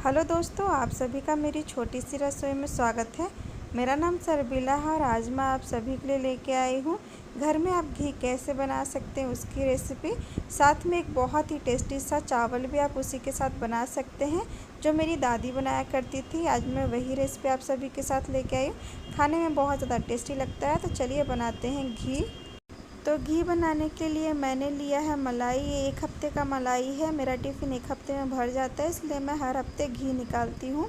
Hello दोस्तों, आप सभी का मेरी छोटी सी रसोई में स्वागत है। मेरा नाम सरबिला है और आज मैं आप सभी के लिए लेके आई हूँ घर में आप घी कैसे बना सकते हैं उसकी रेसिपी। साथ में एक बहुत ही टेस्टी सा चावल भी आप उसी के साथ बना सकते हैं जो मेरी दादी बनाया करती थी। आज मैं वही रेसिपी आप सभी के साथ लेके आई हूँ। खाने में बहुत ज़्यादा टेस्टी लगता है। तो चलिए बनाते हैं घी। तो घी बनाने के लिए मैंने लिया है मलाई। ये 1 हफ्ते का मलाई है। मेरा टिफ़िन 1 हफ्ते में भर जाता है, इसलिए मैं हर हफ्ते घी निकालती हूँ।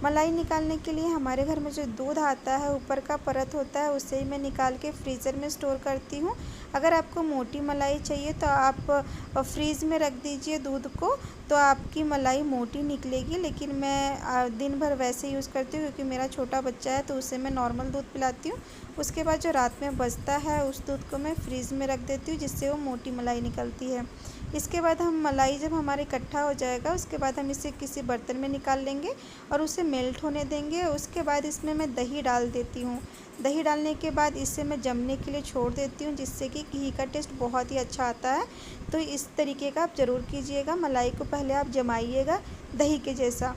मलाई निकालने के लिए हमारे घर में जो दूध आता है, ऊपर का परत होता है, उसे ही मैं निकाल के फ्रीज़र में स्टोर करती हूँ। अगर आपको मोटी मलाई चाहिए तो आप फ्रीज़ में रख दीजिए दूध को, तो आपकी मलाई मोटी निकलेगी। लेकिन मैं दिन भर वैसे यूज़ करती हूँ क्योंकि मेरा छोटा बच्चा है, तो उसे मैं नॉर्मल दूध पिलाती हूँ। उसके बाद जो रात में बचता है उस दूध को मैं फ्रीज़ में रख देती हूँ, जिससे वो मोटी मलाई निकलती है। इसके बाद हम मलाई जब हमारा इकट्ठा हो जाएगा, उसके बाद हम इसे किसी बर्तन में निकाल लेंगे और उसे मेल्ट होने देंगे। उसके बाद इसमें मैं दही डाल देती हूँ। दही डालने के बाद इसे मैं जमने के लिए छोड़ देती हूँ, जिससे कि घी का टेस्ट बहुत ही अच्छा आता है। तो इस तरीके का आप ज़रूर कीजिएगा। मलाई को पहले आप जमाइएगा दही के जैसा।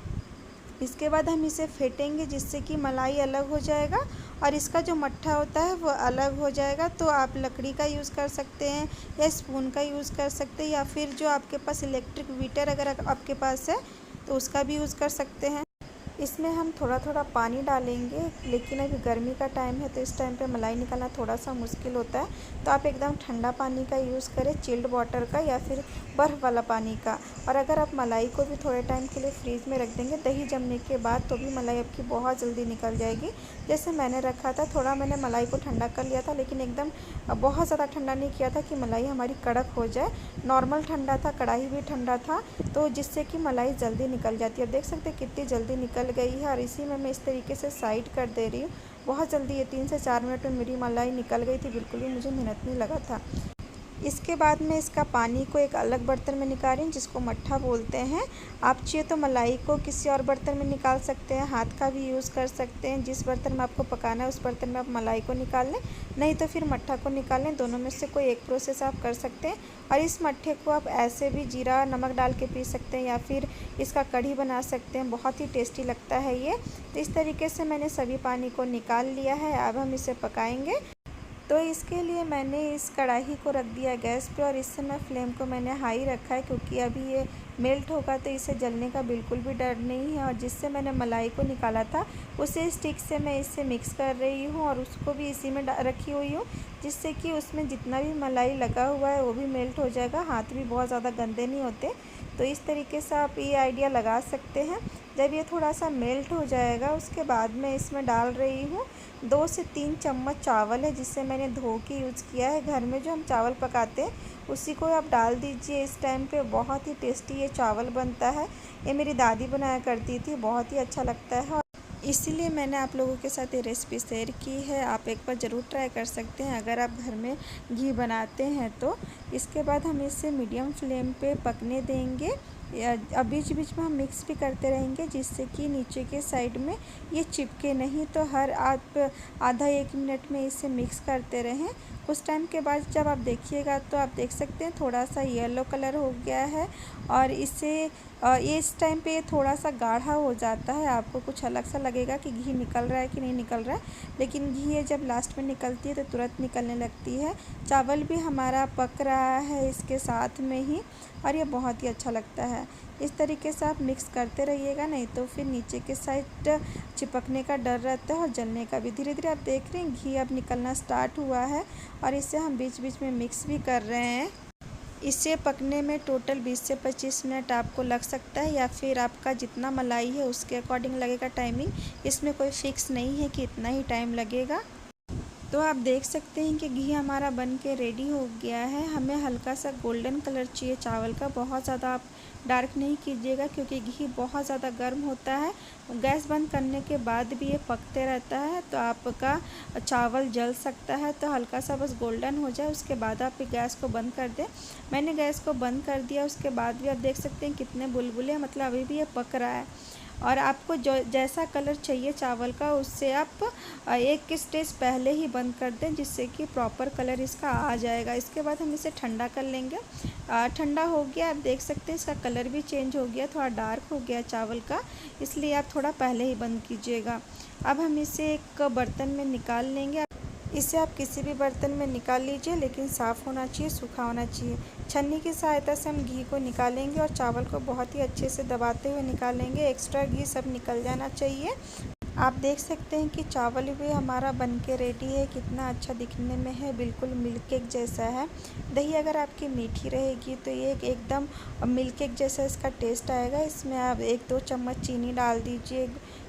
इसके बाद हम इसे फेंटेंगे, जिससे कि मलाई अलग हो जाएगा और इसका जो मट्ठा होता है वो अलग हो जाएगा। तो आप लकड़ी का यूज़ कर सकते हैं या स्पून का यूज़ कर सकते हैं, या फिर जो आपके पास इलेक्ट्रिक बीटर अगर आपके पास है तो उसका भी यूज़ कर सकते हैं। इसमें हम थोड़ा थोड़ा पानी डालेंगे, लेकिन अभी गर्मी का टाइम है तो इस टाइम पे मलाई निकालना थोड़ा सा मुश्किल होता है। तो आप एकदम ठंडा पानी का यूज़ करें, चिल्ड वाटर का या फिर बर्फ़ वाला पानी का। और अगर आप मलाई को भी थोड़े टाइम के लिए फ्रीज़ में रख देंगे दही जमने के बाद, तो भी मलाई आपकी बहुत जल्दी निकल जाएगी। जैसे मैंने रखा था, थोड़ा मैंने मलाई को ठंडा कर लिया था, लेकिन एकदम बहुत ज़्यादा ठंडा नहीं किया था कि मलाई हमारी कड़क हो जाए। नॉर्मल ठंडा था, कढ़ाई भी ठंडा था, तो जिससे कि मलाई जल्दी निकल जाती है। अब देख सकते हैं कितनी जल्दी निकल गई है। और इसी में मैं इस तरीके से साइड कर दे रही हूँ। बहुत जल्दी ये 3 से 4 मिनट में मेरी मलाई निकल गई थी, बिल्कुल भी मुझे मेहनत नहीं लगा था। इसके बाद मैं इसका पानी को एक अलग बर्तन में निकाल रही हूँ, जिसको मट्ठा बोलते हैं। आप चाहिए तो मलाई को किसी और बर्तन में निकाल सकते हैं, हाथ का भी यूज़ कर सकते हैं। जिस बर्तन में आपको पकाना है उस बर्तन में आप मलाई को निकाल लें, नहीं तो फिर मट्ठा को निकाल लें। दोनों में से कोई एक प्रोसेस आप कर सकते हैं। और इस मट्ठे को आप ऐसे भी जीरा नमक डाल के पी सकते हैं, या फिर इसका कढ़ी बना सकते हैं। बहुत ही टेस्टी लगता है ये। तो इस तरीके से मैंने सभी पानी को निकाल लिया है। अब हम इसे पकाएंगे। तो इसके लिए मैंने इस कढ़ाई को रख दिया गैस पे, और इस समय फ्लेम को मैंने हाई रखा है, क्योंकि अभी ये मेल्ट होगा तो इसे जलने का बिल्कुल भी डर नहीं है। और जिससे मैंने मलाई को निकाला था उसे स्टिक से मैं इससे मिक्स कर रही हूँ, और उसको भी इसी में रखी हुई हूँ, जिससे कि उसमें जितना भी मलाई लगा हुआ है वो भी मेल्ट हो जाएगा। हाथ भी बहुत ज़्यादा गंदे नहीं होते। तो इस तरीके से आप ये आइडिया लगा सकते हैं। जब ये थोड़ा सा मेल्ट हो जाएगा, उसके बाद मैं इसमें डाल रही हूँ 2 से 3 चम्मच चावल है, जिससे मैंने धो के यूज़ किया है। घर में जो हम चावल पकाते हैं उसी को आप डाल दीजिए इस टाइम पे। बहुत ही टेस्टी ये चावल बनता है। ये मेरी दादी बनाया करती थी, बहुत ही अच्छा लगता है, और इसीलिए मैंने आप लोगों के साथ ये रेसिपी शेयर की है। आप एक बार ज़रूर ट्राई कर सकते हैं अगर आप घर में घी बनाते हैं तो। इसके बाद हम इसे मीडियम फ्लेम पे पकने देंगे। अब बीच बीच में हम मिक्स भी करते रहेंगे, जिससे कि नीचे के साइड में ये चिपके नहीं। तो हर आप आधा 1 मिनट में इसे मिक्स करते रहें। कुछ टाइम के बाद जब आप देखिएगा तो आप देख सकते हैं थोड़ा सा येलो कलर हो गया है, और ये इस टाइम पे थोड़ा सा गाढ़ा हो जाता है। आपको कुछ अलग सा लगेगा कि घी निकल रहा है कि नहीं निकल रहा है, लेकिन घी ये जब लास्ट में निकलती है तो तुरंत निकलने लगती है। चावल भी हमारा पक रहा है इसके साथ में ही, और ये बहुत ही अच्छा लगता है। इस तरीके से आप मिक्स करते रहिएगा, नहीं तो फिर नीचे के साइड चिपकने का डर रहता है और जलने का भी। धीरे धीरे आप देख रहे हैं घी अब निकलना स्टार्ट हुआ है, और इसे हम बीच बीच में मिक्स भी कर रहे हैं। इसे पकने में टोटल 20 से 25 मिनट आपको लग सकता है, या फिर आपका जितना मलाई है उसके अकॉर्डिंग लगेगा टाइमिंग। इसमें कोई फिक्स नहीं है कि इतना ही टाइम लगेगा। तो आप देख सकते हैं कि घी हमारा बन के रेडी हो गया है। हमें हल्का सा गोल्डन कलर चाहिए चावल का, बहुत ज़्यादा आप डार्क नहीं कीजिएगा, क्योंकि घी बहुत ज़्यादा गर्म होता है। गैस बंद करने के बाद भी ये पकते रहता है, तो आपका चावल जल सकता है। तो हल्का सा बस गोल्डन हो जाए उसके बाद आप गैस को बंद कर दें। मैंने गैस को बंद कर दिया, उसके बाद भी आप देख सकते हैं कितने बुलबुले, मतलब अभी भी ये पक रहा है। और आपको जो जैसा कलर चाहिए चावल का उससे आप एक स्टेज पहले ही बंद कर दें, जिससे कि प्रॉपर कलर इसका आ जाएगा। इसके बाद हम इसे ठंडा कर लेंगे। ठंडा हो गया, आप देख सकते हैं इसका कलर भी चेंज हो गया, थोड़ा डार्क हो गया चावल का, इसलिए आप थोड़ा पहले ही बंद कीजिएगा। अब हम इसे एक बर्तन में निकाल लेंगे। इसे आप किसी भी बर्तन में निकाल लीजिए, लेकिन साफ़ होना चाहिए, सूखा होना चाहिए। छन्नी की सहायता से हम घी को निकालेंगे और चावल को बहुत ही अच्छे से दबाते हुए निकालेंगे। एक्स्ट्रा घी सब निकल जाना चाहिए। आप देख सकते हैं कि चावल भी हमारा बनके रेडी है। कितना अच्छा दिखने में है, बिल्कुल मिल्क केक जैसा है। दही अगर आपकी मीठी रहेगी तो ये एकदम मिल्क केक जैसा इसका टेस्ट आएगा। इसमें आप 1-2 चम्मच चीनी डाल दीजिए,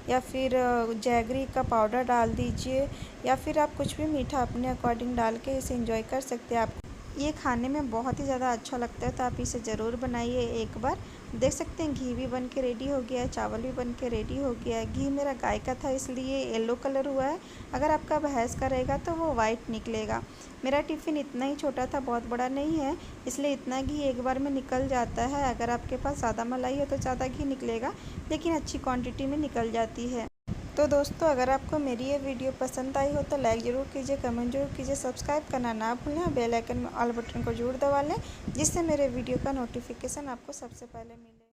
या फिर जैगरी का पाउडर डाल दीजिए, या फिर आप कुछ भी मीठा अपने अकॉर्डिंग डाल के इसे एंजॉय कर सकते हैं। आप ये खाने में बहुत ही ज़्यादा अच्छा लगता है, तो आप इसे ज़रूर बनाइए एक बार। देख सकते हैं घी भी बन के रेडी हो गया है, चावल भी बन के रेडी हो गया है। घी मेरा गाय का था इसलिए येलो कलर हुआ है, अगर आपका भैंस का रहेगा तो वो वाइट निकलेगा। मेरा टिफ़िन इतना ही छोटा था, बहुत बड़ा नहीं है, इसलिए इतना घी एक बार में निकल जाता है। अगर आपके पास ज़्यादा मलाई है तो ज़्यादा घी निकलेगा, लेकिन अच्छी क्वांटिटी में निकल जाती है। तो दोस्तों, अगर आपको मेरी ये वीडियो पसंद आई हो तो लाइक ज़रूर कीजिए, कमेंट जरूर कीजिए, सब्सक्राइब करना ना भूलें और बेल आइकन में ऑल बटन को ज़रूर दबा लें, जिससे मेरे वीडियो का नोटिफिकेशन आपको सबसे पहले मिले।